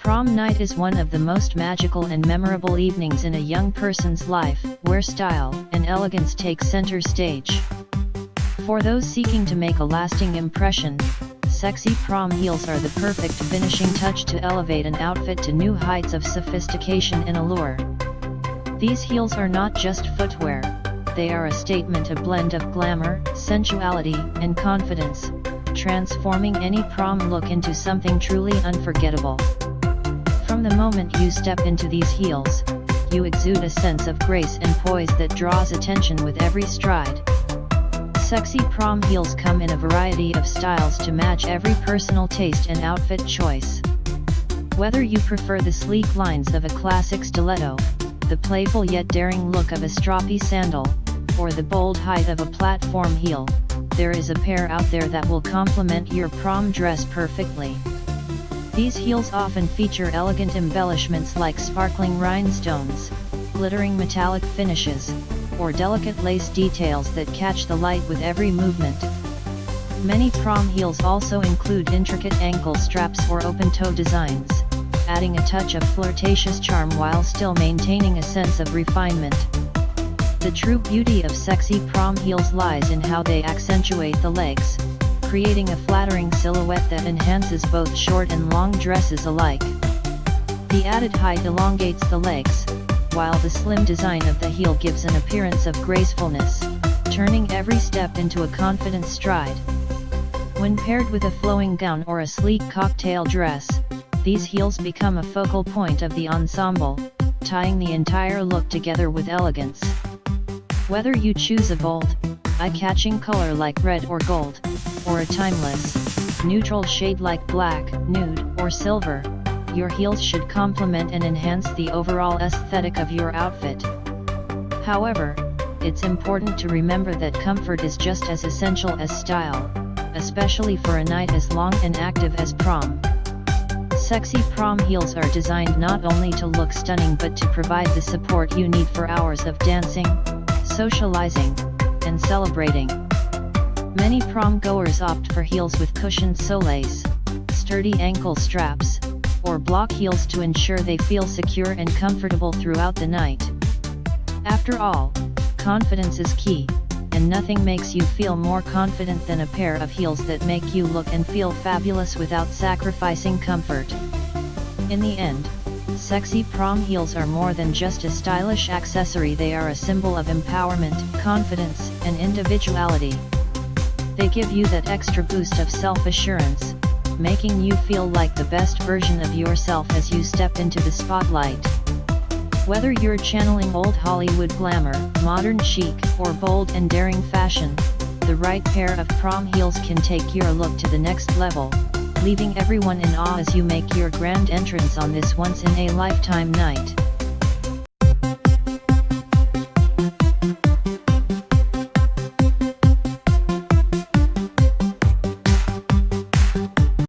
Prom night is one of the most magical and memorable evenings in a young person's life, where style and elegance take center stage. For those seeking to make a lasting impression, sexy prom heels are the perfect finishing touch to elevate an outfit to new heights of sophistication and allure. These heels are not just footwear, they are a statement, a blend of glamour, sensuality, and confidence, transforming any prom look into something truly unforgettable. From the moment you step into these heels, you exude a sense of grace and poise that draws attention with every stride. Sexy prom heels come in a variety of styles to match every personal taste and outfit choice. Whether you prefer the sleek lines of a classic stiletto, the playful yet daring look of a strappy sandal, or the bold height of a platform heel, there is a pair out there that will complement your prom dress perfectly. These heels often feature elegant embellishments like sparkling rhinestones, glittering metallic finishes, or delicate lace details that catch the light with every movement. Many prom heels also include intricate ankle straps or open-toe designs, adding a touch of flirtatious charm while still maintaining a sense of refinement. The true beauty of sexy prom heels lies in how they accentuate the legs, creating a flattering silhouette that enhances both short and long dresses alike. The added height elongates the legs, while the slim design of the heel gives an appearance of gracefulness, turning every step into a confident stride. When paired with a flowing gown or a sleek cocktail dress, these heels become a focal point of the ensemble, tying the entire look together with elegance. Whether you choose a bold, eye-catching color like red or gold, or a timeless, neutral shade like black, nude, or silver, your heels should complement and enhance the overall aesthetic of your outfit. However, it's important to remember that comfort is just as essential as style, especially for a night as long and active as prom. Sexy prom heels are designed not only to look stunning but to provide the support you need for hours of dancing, socializing, and celebrating. Many prom goers opt for heels with cushioned soles, sturdy ankle straps, or block heels to ensure they feel secure and comfortable throughout the night. After all, confidence is key, and nothing makes you feel more confident than a pair of heels that make you look and feel fabulous without sacrificing comfort. In the end, sexy prom heels are more than just a stylish accessory, they are a symbol of empowerment, confidence, and individuality. They give you that extra boost of self-assurance, making you feel like the best version of yourself as you step into the spotlight. Whether you're channeling old Hollywood glamour, modern chic, or bold and daring fashion, the right pair of prom heels can take your look to the next level, leaving everyone in awe as you make your grand entrance on this once-in-a-lifetime night.